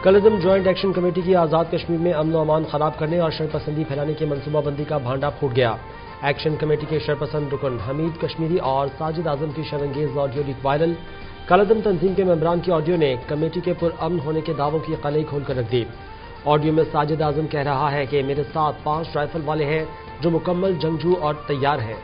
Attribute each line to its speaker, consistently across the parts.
Speaker 1: کالعدم joint action committee کی آزاد کشمیر میں امن و امان خراب کرنے اور شرپسندی پھیلانے کی منصوبہ بندی کا بھانڈا پھوٹ گیا۔ ایکشن کمیٹی کے شرپسند رکن حمید کشمیری اور ساجد اعظم کی شرانگیز آڈیو لیک وائرل۔ کالعدم تنظیم کے ممبران کی آڈیو نے کمیٹی کے پرامن ہونے کے دعووں کی قلعی کھول کر رکھ دی۔ آڈیو میں ساجد اعظم کہہ رہا ہے کہ میرے ساتھ 5 رائفل والے ہیں جو مکمل جنگجو اور تیار ہیں۔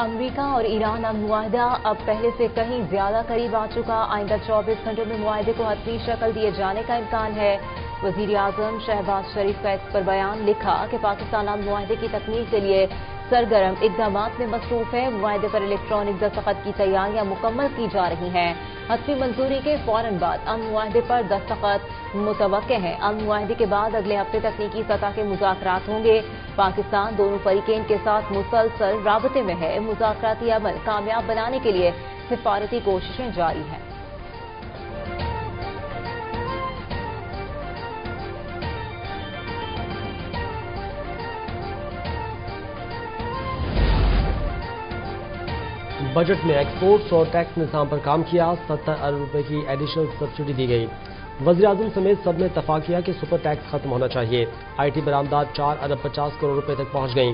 Speaker 2: امریکہ اور ایران اب معاہدہ اب پہلے سے کہیں زیادہ قریب آ چکا۔ آئندہ 24 گھنٹوں میں معاہدے کو حتمی شکل دیے جانے کا امکان ہے۔ وزیر اعظم شہباز شریف کا ایکس پر بیان لکھا کہ پاکستان اب معاہدے کی تکمیل کے لیے سرگرم اقدامات میں مصروف ہے۔ معاہدے پر الیکٹرانک دستخط کی تیاریاں مکمل کی جا رہی ہیں۔ حتمی منظوری کے فوراً بعد امن معاہدے پر دستخط متوقع ہیں۔ امن معاہدے کے بعد اگلے ہفتے تکنیکی سطح کے مذاکرات ہوں گے۔ پاکستان دونوں فریقین کے ساتھ مسلسل رابطے میں ہے۔ مذاکراتی عمل کامیاب بنانے کے لیے سفارتی کوششیں جاری ہیں۔
Speaker 1: بجٹ میں ایکسپورٹس اور ٹیکس نظام پر کام کیا۔ 70 ارب روپے کی ایڈیشنل سبسڈی دی گئی۔ وزیراعظم سمیت سب نے اتفاق کیا کہ سپر ٹیکس ختم ہونا چاہیے۔ آئی ٹی برآمدات 4 ارب 50 کروڑ روپے تک پہنچ گئیں۔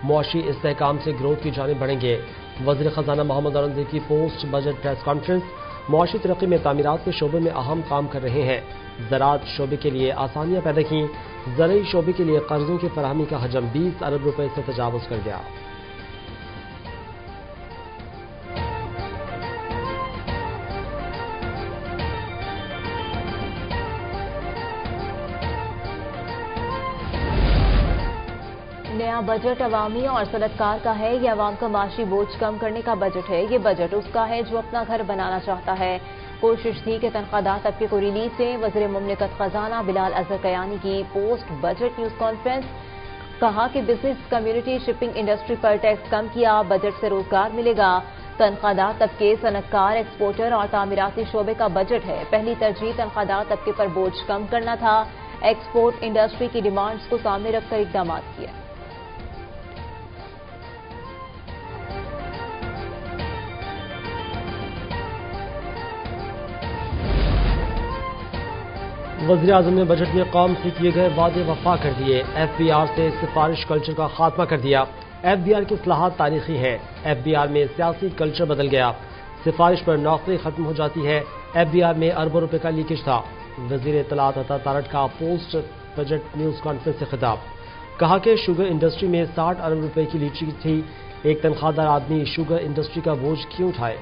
Speaker 1: معاشی استحکام سے گروتھ کی جانب بڑھیں گے۔ وزیر خزانہ محمد اورنگزیب کی پوسٹ بجٹ پریس کانفرنس۔ معاشی ترقی میں تعمیرات کے شعبے میں اہم کام کر رہے ہیں۔ زراعت شعبے کے لیے آسانیاں پیدا کیں۔ زرعی شعبے کے لیے قرضوں کی فراہمی کا حجم 20 ارب روپے سے تجاوز کر گیا۔
Speaker 2: نیا بجٹ عوامی اور صنعتکار کا ہے۔ یہ عوام کا معاشی بوجھ کم کرنے کا بجٹ ہے۔ یہ بجٹ اس کا ہے جو اپنا گھر بنانا چاہتا ہے۔ کوشش تھی کہ تنخواہ طبقے کو ریلیف دیں۔ وزیر مملکت خزانہ بلال اظہر کیانی کی پوسٹ بجٹ نیوز کانفرنس۔ کہا کہ بزنس کمیونٹی شپنگ انڈسٹری پر ٹیکس کم کیا۔ بجٹ سے روزگار ملے گا۔ تنخواہ طبقے، صنعتکار، ایکسپورٹر اور تعمیراتی شعبے کا بجٹ ہے۔ پہلی ترجیح تنخواہ طبقے پر بوجھ کم کرنا تھا۔ ایکسپورٹ انڈسٹری کی ڈیمانڈز کو سامنے رکھ کر اقدامات کیے۔
Speaker 1: وزیراعظم نے بجٹ میں قوم سے کیے گئے وعدے وفا کر دیے۔ ایف بی آر سے سفارش کلچر کا خاتمہ کر دیا۔ ایف بی آر کی اصلاحات تاریخی ہیں۔ ایف بی آر میں سیاسی کلچر بدل گیا۔ سفارش پر نوکری ختم ہو جاتی ہے۔ ایف بی آر میں اربوں روپے کا لیکیج تھا۔ وزیر اطلاعات عطا تارڑ کا پوسٹ بجٹ نیوز کانفرنس سے خطاب۔ کہا کہ شوگر انڈسٹری میں 60 ارب روپے کی لیکیج تھی۔ ایک تنخواہ دار آدمی شوگر انڈسٹری کا بوجھ کیوں اٹھائے؟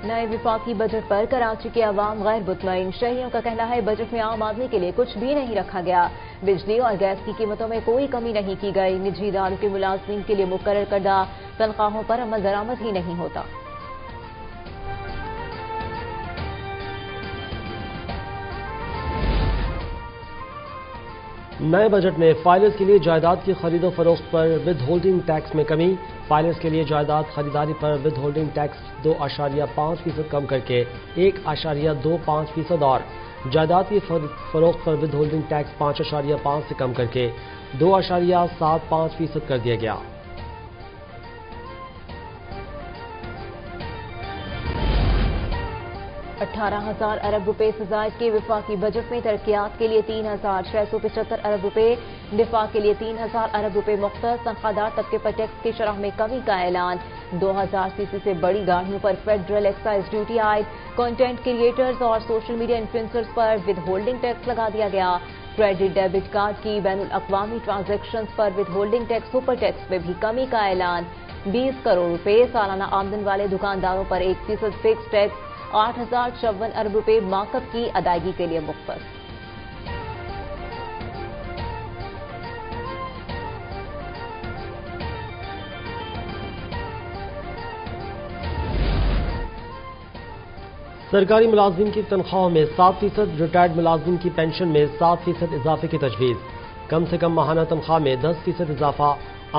Speaker 2: نئے وفاقی بجٹ پر کراچی کے عوام غیر مطمئن۔ شہریوں کا کہنا ہے بجٹ میں عام آدمی کے لیے کچھ بھی نہیں رکھا گیا۔ بجلی اور گیس کی قیمتوں میں کوئی کمی نہیں کی گئی۔ نجی اداروں کے ملازمین کے لیے مقرر کردہ تنخواہوں پر عمل درآمد ہی نہیں ہوتا۔
Speaker 1: نئے بجٹ میں فائلرز کے لیے جائیداد کی خرید و فروخت پر ود ہولڈنگ ٹیکس میں کمی۔ فائلرز کے لیے جائیداد خریداری پر ود ہولڈنگ ٹیکس 2.5% کم کر کے 1.25% اور جائیداد کی فروخت پر ود ہولڈنگ ٹیکس 5.5 سے کم کر کے 2.75% کر دیا گیا۔
Speaker 2: 18,000 ارب روپے سے زائد کے وفاقی بجٹ میں ترقیات کے لیے 3,675 ارب روپے، دفاع کے لیے 3,000 ارب روپے مختص۔ تنخواہ دار طبقے پر ٹیکس کی شرح میں کمی کا اعلان۔ 2,000 سی سی سے بڑی گاڑیوں پر فیڈرل ایکسائز ڈیوٹی عائد۔ کنٹینٹ کریٹرز اور سوشل میڈیا انفلوئنسرز پر ود ہولڈنگ ٹیکس لگا دیا گیا۔ کریڈٹ ڈیبٹ کارڈ کی بین الاقوامی ٹرانزیکشنز پر withholding tax super tax میں بھی کمی کا اعلان۔ 20 کروڑ روپے سالانہ آمدن والے دکانداروں پر 1% فکس ٹیکس۔ 8,054 ارب روپے مارک اپ کی ادائیگی کے لیے مختص۔
Speaker 1: سرکاری ملازمین کی تنخواہوں میں 7%، ریٹائرڈ ملازمین کی پینشن میں 7% اضافے کی تجویز۔ کم سے کم ماہانہ تنخواہ میں 10% اضافہ۔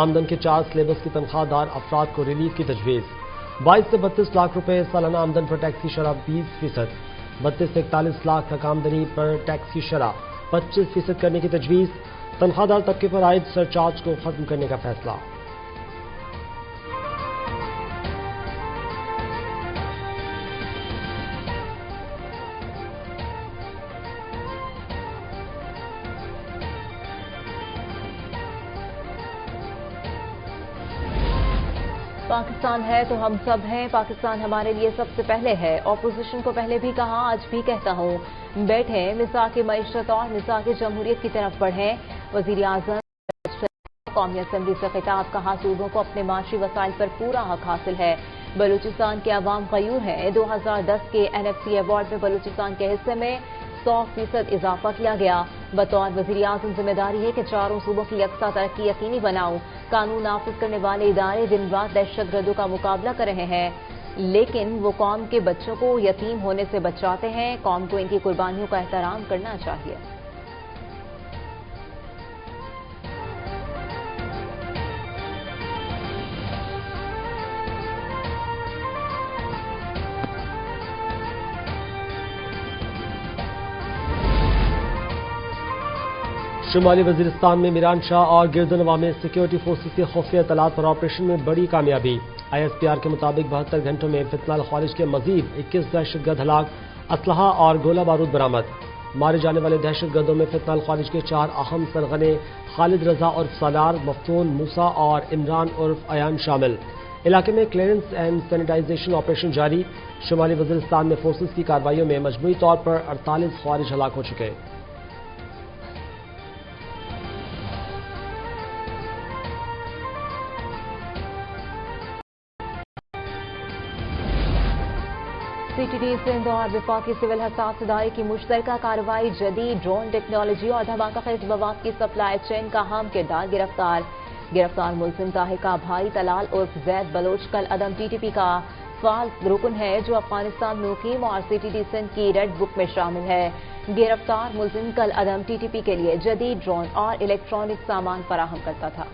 Speaker 1: آمدن کے 4 سلیبس کی تنخواہ دار افراد کو ریلیف کی تجویز۔ 22 سے 32 لاکھ روپے سالانہ آمدن پر ٹیکس کی شرح 20%۔ 32 سے 41 لاکھ تک آمدنی پر ٹیکس کی شرح 25% کرنے کی تجویز، تنخواہ دار طبقے پر عائد سرچارج کو ختم کرنے کا فیصلہ۔
Speaker 2: پاکستان ہے تو ہم سب ہیں، پاکستان ہمارے لیے سب سے پہلے ہے۔ اپوزیشن کو پہلے بھی کہا، آج بھی کہتا ہوں، بیٹھیں مساق معیشت اور مساق جمہوریت کی طرف بڑھیں۔ وزیر اعظم قومی اسمبلی سے خطاب، کہا صوبوں کو اپنے معاشی وسائل پر پورا حق حاصل ہے، بلوچستان کے عوام غیور ہیں۔ 2010 کے NFC ایوارڈ میں بلوچستان کے حصے میں 100% اضافہ کیا گیا۔ بطور وزیر اعظم ذمہ داری ہے کہ چاروں صوبوں کی یکساں ترقی یقینی بناؤں۔ قانون نافذ کرنے والے ادارے دن رات دہشت گردوں کا مقابلہ کر رہے ہیں، لیکن وہ قوم کے بچوں کو یتیم ہونے سے بچاتے ہیں۔ قوم کو ان کی قربانیوں کا احترام کرنا چاہیے۔
Speaker 1: شمالی وزیرستان میں میران شاہ اور گردنواں میں سیکیورٹی فورسز کی خفیہ اطلاعات پر آپریشن میں بڑی کامیابی۔ ISPR کے مطابق 72 گھنٹوں میں فتنہ الخوارج کے مزید 21 دہشت گرد ہلاک، اسلحہ اور گولہ بارود برآمد۔ مارے جانے والے دہشت گردوں میں فتنہ الخوارج کے 4 اہم سرغنے خالد رضا عرف سالار، مفتون موسیٰ اور عمران عرف ایان شامل۔ علاقے میں کلیئرنس اینڈ سینیٹائزیشن آپریشن جاری۔ شمالی وزیرستان میں فورسز کی کارروائیوں میں مجموعی طور پر 48 خوارج ہلاک ہو چکے۔
Speaker 2: CTD سندھ اور وفاقی سول حساس ادارے کی مشترکہ کارروائی، جدید ڈرون ٹیکنالوجی اور دھماکہ خیز مواد کی سپلائی چین کا اہم کردار گرفتار ملزم طاہر کا بھائی طلال عرف زید بلوچ کل عدم TTP کا فعال رکن ہے، جو افغانستان میں مقیم اور CTD سندھ کی ریڈ بک میں شامل ہے۔ گرفتار ملزم کل عدم TTP کے لیے جدید ڈرون اور الیکٹرانک سامان فراہم کرتا تھا۔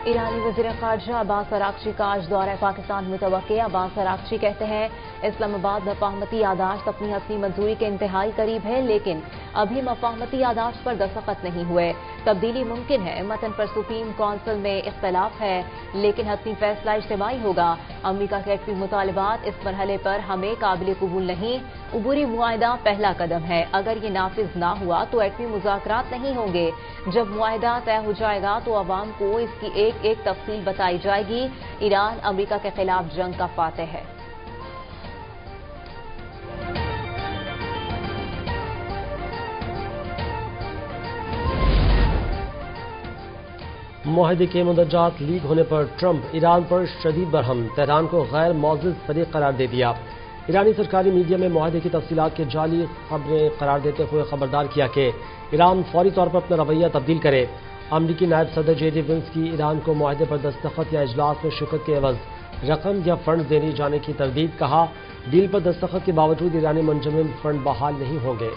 Speaker 2: ایرانی وزیر خارجہ عباس اراغچی کا آج دورہ پاکستان متوقع۔ عباس اراغچی کہتے ہیں، اسلام آباد مفاہمتی یادداشت اپنی حتمی منظوری کے انتہائی قریب ہے، لیکن ابھی مفاہمتی یادداشت پر دستخط نہیں ہوئے۔ تبدیلی ممکن ہے، متن پر سپریم کونسل میں اختلاف ہے، لیکن حتمی فیصلہ اجتماعی ہوگا۔ امریکہ کے ایٹمی مطالبات اس مرحلے پر ہمیں قابل قبول نہیں۔ عبوری معاہدہ پہلا قدم ہے، اگر یہ نافذ نہ ہوا تو ایٹمی مذاکرات نہیں ہوں گے۔ جب معاہدہ طے ہو جائے گا تو عوام کو اس کی ایک تفصیل بتائی جائے گی۔ ایران امریکہ کے خلاف جنگ کا فاتح ہے۔
Speaker 1: معاہدے کے مندرجات لیک ہونے پر ٹرمپ ایران پر شدید برہم، تہران کو غیر معزز فریق قرار دے دیا۔ ایرانی سرکاری میڈیا میں معاہدے کی تفصیلات کے جعلی خبریں قرار دیتے ہوئے خبردار کیا کہ ایران فوری طور پر اپنا رویہ تبدیل کرے۔ امریکی نائب صدر JD وینس کی ایران کو معاہدے پر دستخط یا اجلاس میں شرکت کے عوض رقم یا فنڈ دینے جانے کی تردید، کہا ڈیل پر دستخط کے باوجود ایرانی منجمد فنڈ بحال نہیں ہوں گے۔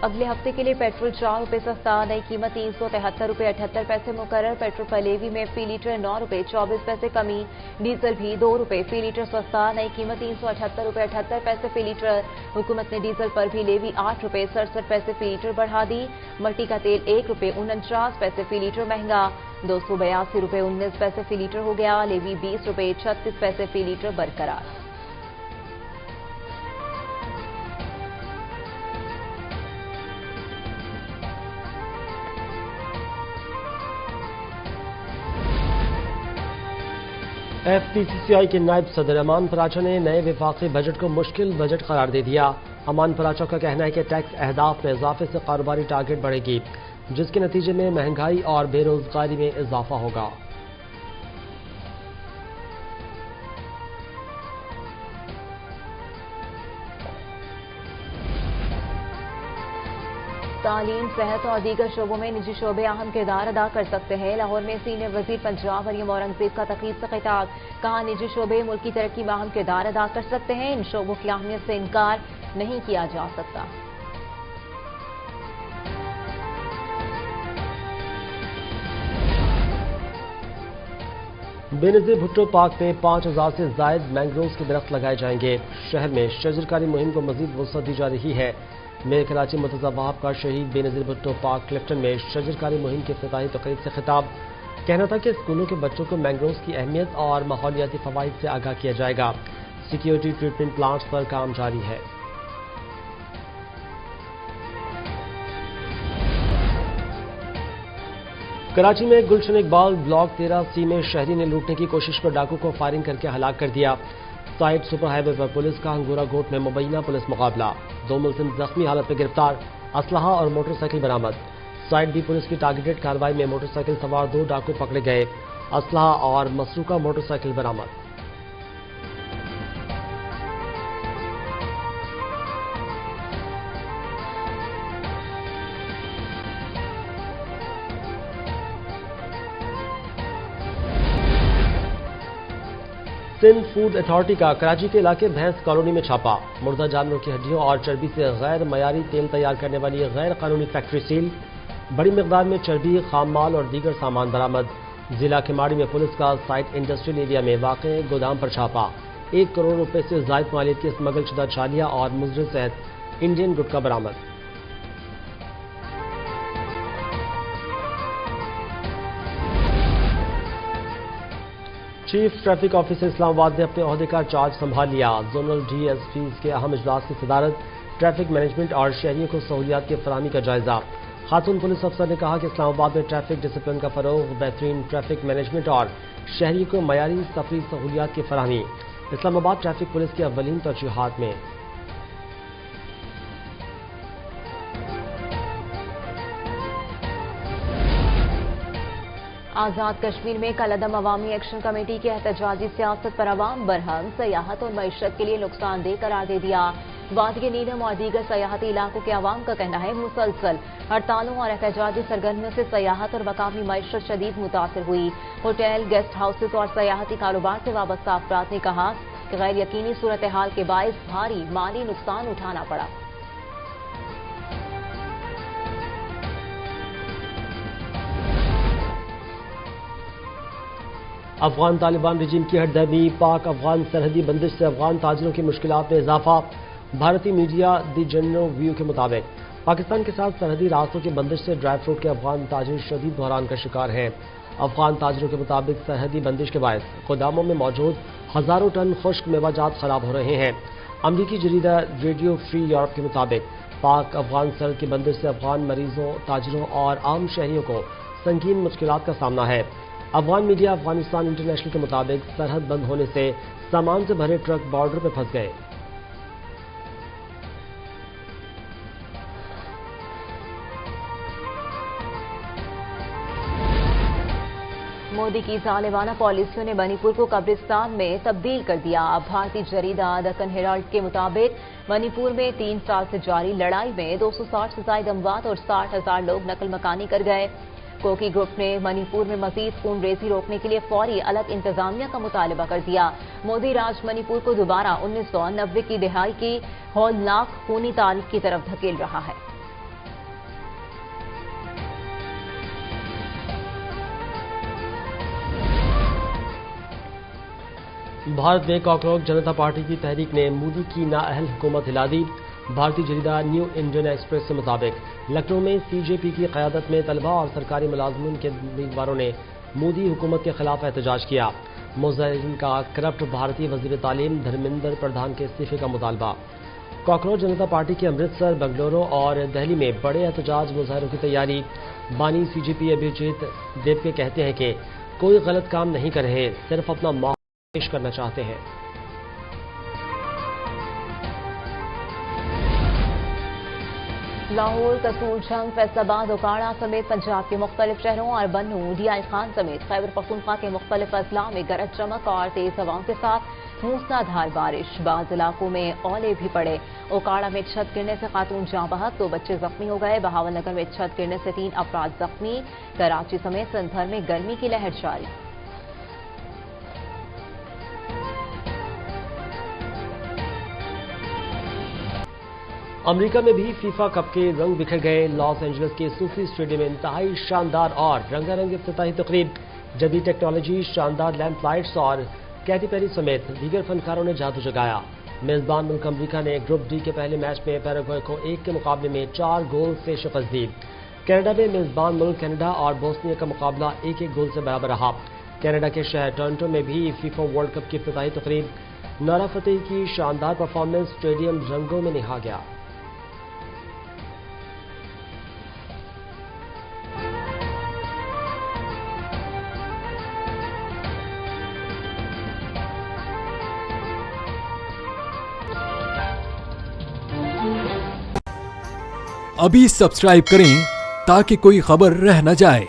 Speaker 2: اگلے ہفتے کے لیے پیٹرول 4 روپے سستا، نئی قیمت 373 روپے 78 پیسے مقرر۔ پیٹرول پلیوی میں فی لیٹر 9 روپے 24 پیسے کمی، ڈیزل بھی 2 روپے فی لیٹر سستا، نئی قیمت 378 روپے 78 پیسے فی لیٹر۔ حکومت نے ڈیزل پر بھی لیوی 8 روپے 67 پیسے فی لیٹر بڑھا دی۔ مٹی کا تیل 1 روپے 49 پیسے فی لیٹر مہنگا، 282 روپے 19 پیسے فی لیٹر ہو گیا، لیوی 20 روپے 36 پیسے فی لیٹر برقرار۔
Speaker 1: FPCCI کے نائب صدر امان پراچا نے نئے وفاقی بجٹ کو مشکل بجٹ قرار دے دیا۔ امان پراچا کا کہنا ہے کہ ٹیکس اہداف میں اضافے سے کاروباری ٹارگٹ بڑھے گی، جس کے نتیجے میں مہنگائی اور بے روزگاری میں اضافہ ہوگا۔
Speaker 2: تعلیم، صحت اور دیگر شعبوں میں نجی شعبے اہم کردار ادا کر سکتے ہیں۔ لاہور میں سینئر وزیر پنجاب مریم اورنگزیب کا تقریب سے خطاب، کہا نجی شعبے ملک کی ترقی میں اہم کردار ادا کر سکتے ہیں، ان شعبوں کی اہمیت سے انکار نہیں کیا جا سکتا۔
Speaker 1: بینظیر بھٹو پارک میں 5000 سے زائد مینگرووز کے درخت لگائے جائیں گے۔ شہر میں شجرکاری مہم کو مزید وسعت دی جا رہی ہے۔ میئر کراچی مرتضی وہاب کا شہید بینظیر بھٹو پارک کلفٹن میں شجرکاری مہم کی افتتاحی تقریب سے خطاب۔ کہنا تھا کہ اسکولوں کے بچوں کو مینگرووز کی اہمیت اور ماحولیاتی فوائد سے آگاہ کیا جائے گا۔ سیکیورٹی ٹریٹمنٹ پلانٹس پر کام جاری ہے۔ کراچی میں گلشن اقبال بلاک 13C میں شہری نے لوٹنے کی کوشش پر ڈاکو کو فائرنگ کر کے ہلاک کر دیا۔ سائٹ سپر ہائی وے پر پولیس کا ہنگورہ گوٹ میں مبینہ پولیس مقابلہ، 2 ملزم زخمی حالت میں گرفتار، اسلحہ اور موٹر سائیکل برآمد۔ سائٹ بی پولیس کی ٹارگیٹڈ کارروائی میں موٹر سائیکل سوار 2 ڈاکو پکڑے گئے، اسلحہ اور مسروقہ موٹر سائیکل برآمد۔ سندھ فوڈ اتھارٹی کا کراچی کے علاقے بھینس کالونی میں چھاپا، مردہ جانوروں کی ہڈیوں اور چربی سے غیر معیاری تیل تیار کرنے والی غیر قانونی فیکٹری سیل، بڑی مقدار میں چربی، خام مال اور دیگر سامان برآمد۔ ضلع کھماڑی میں پولیس کا سائٹ انڈسٹریل ایریا میں واقع گودام پر چھاپا، 1 کروڑ روپے سے زائد مالیت کی اسمگل شدہ چھالیاں اور مضر صحت انڈین گٹکا برآمد۔ چیف ٹریفک آفیسر اسلام آباد نے اپنے عہدے کا چارج سنبھال لیا، زونل ڈی ایس پیز کے اہم اجلاس کی صدارت، ٹریفک مینجمنٹ اور شہریوں کو سہولیات کی فراہمی کا جائزہ۔ خاتون پولیس افسر نے کہا کہ اسلام آباد میں ٹریفک ڈسپلن کا فروغ، بہترین ٹریفک مینجمنٹ اور شہریوں کو معیاری سفری سہولیات کی فراہمی اسلام آباد ٹریفک پولیس کی اولین ترجیحات میں۔
Speaker 2: آزاد کشمیر میں کالعدم عوامی ایکشن کمیٹی کی احتجاجی سیاست پر عوام برہم، سیاحت اور معیشت کے لیے نقصان دہ قرار دے دیا۔ وادی نیلم اور دیگر سیاحتی علاقوں کے عوام کا کہنا ہے مسلسل ہڑتالوں اور احتجاجی سرگرمیوں سے سیاحت اور مقامی معیشت شدید متاثر ہوئی۔ ہوٹل، گیسٹ ہاؤسز اور سیاحتی کاروبار سے وابستہ افراد نے کہا کہ غیر یقینی صورتحال کے باعث بھاری مالی نقصان اٹھانا پڑا۔
Speaker 1: افغان طالبان رجیم کی ہٹ دھرمی، پاک افغان سرحدی بندش سے افغان تاجروں کی مشکلات میں اضافہ۔ بھارتی میڈیا دی جنرل ویو کے مطابق پاکستان کے ساتھ سرحدی راستوں کی بندش سے ڈرائی فروٹ کے افغان تاجر شدید بحران کا شکار ہیں۔ افغان تاجروں کے مطابق سرحدی بندش کے باعث گوداموں میں موجود ہزاروں ٹن خشک میوہ جات خراب ہو رہے ہیں۔ امریکی جریدہ ریڈیو فری یورپ کے مطابق پاک افغان سرحد کی بندش سے افغان مریضوں، تاجروں اور عام شہریوں کو سنگین مشکلات کا سامنا ہے۔ افغان میڈیا افغانستان انٹرنیشنل کے مطابق سرحد بند ہونے سے سامان سے بھرے ٹرک بارڈر پہ پھنس گئے۔
Speaker 2: مودی کی ظالمانہ پالیسیوں نے منی پور کو قبرستان میں تبدیل کر دیا۔ بھارتی جریدہ دکن ہیرالڈ کے مطابق منی پور میں 3 سال سے جاری لڑائی میں 260 سے زائد اموات اور 60,000 لوگ نقل مکانی کر گئے۔ کوکی گروپ نے منی پور میں مزید خون ریزی روکنے کے لیے فوری الگ انتظامیہ کا مطالبہ کر دیا۔ مودی راج منی پور کو دوبارہ 1990 کی دہائی کی ہولناک خونی تاریخ کی طرف دھکیل رہا ہے۔
Speaker 1: بھارت میں کاکروچ جنتا پارٹی کی تحریک نے مودی کی نااہل حکومت ہلا دی۔ بھارتی جریدہ نیو انڈین ایکسپریس کے مطابق لکھنؤ میں سی جے پی کی قیادت میں طلبہ اور سرکاری ملازمین کے امیدواروں نے مودی حکومت کے خلاف احتجاج کیا۔ مظاہرین کا کرپٹ بھارتی وزیر تعلیم دھرمیندر پردھان کے استعفے کا مطالبہ۔ کاکروچ جنتا پارٹی کے امرتسر، بنگلورو اور دہلی میں بڑے احتجاج مظاہروں کی تیاری۔ بانی سی جے پی ابھیجیت دیوکے کہتے ہیں کہ کوئی غلط کام نہیں کر رہے، صرف اپنا ماحول پیش کرنا چاہتے ہیں۔
Speaker 2: لاہور، قصور جنگ، فیصل آباد، اوکاڑہ سمیت پنجاب کے مختلف شہروں اور بنو، ڈی آئی خان سمیت خیبر پختونخوا کے مختلف اضلاع میں گرج چمک اور تیز ہواؤں کے ساتھ موسلا دھار بارش۔ بعض علاقوں میں اولے بھی پڑے۔ اوکاڑہ میں چھت گرنے سے خاتون جاں بحق، 2 بچے زخمی ہو گئے۔ بہاول نگر میں چھت گرنے سے 3 افراد زخمی۔ کراچی سمیت سندھ بھر میں گرمی کی لہر جاری۔
Speaker 1: امریکہ میں بھی فیفا کپ کے رنگ بکھر گئے۔ لاس اینجلس کے صوفی اسٹیڈیم میں انتہائی شاندار اور رنگا رنگ افتتاحی تقریب، جدید ٹیکنالوجی، شاندار لیمپ لائٹس اور کیٹی پیری سمیت دیگر فنکاروں نے جادو جگایا۔ میزبان ملک امریکہ نے گروپ ڈی کے پہلے میچ میں پیراگوئے کو 1 کے مقابلے میں 4 گول سے شکست دی۔ کینیڈا میں میزبان ملک کینیڈا اور بوسنیا کا مقابلہ 1-1 گول سے برابر رہا۔ کینیڈا کے شہر ٹورنٹو میں بھی فیفا ورلڈ کپ کی افتتاحی تقریب، نعرہ فتحی کی شاندار پرفارمنس، اسٹیڈیم رنگوں میں نہا گیا۔
Speaker 3: ابھی سبسکرائب کریں تاکہ کوئی خبر رہ نہ جائے۔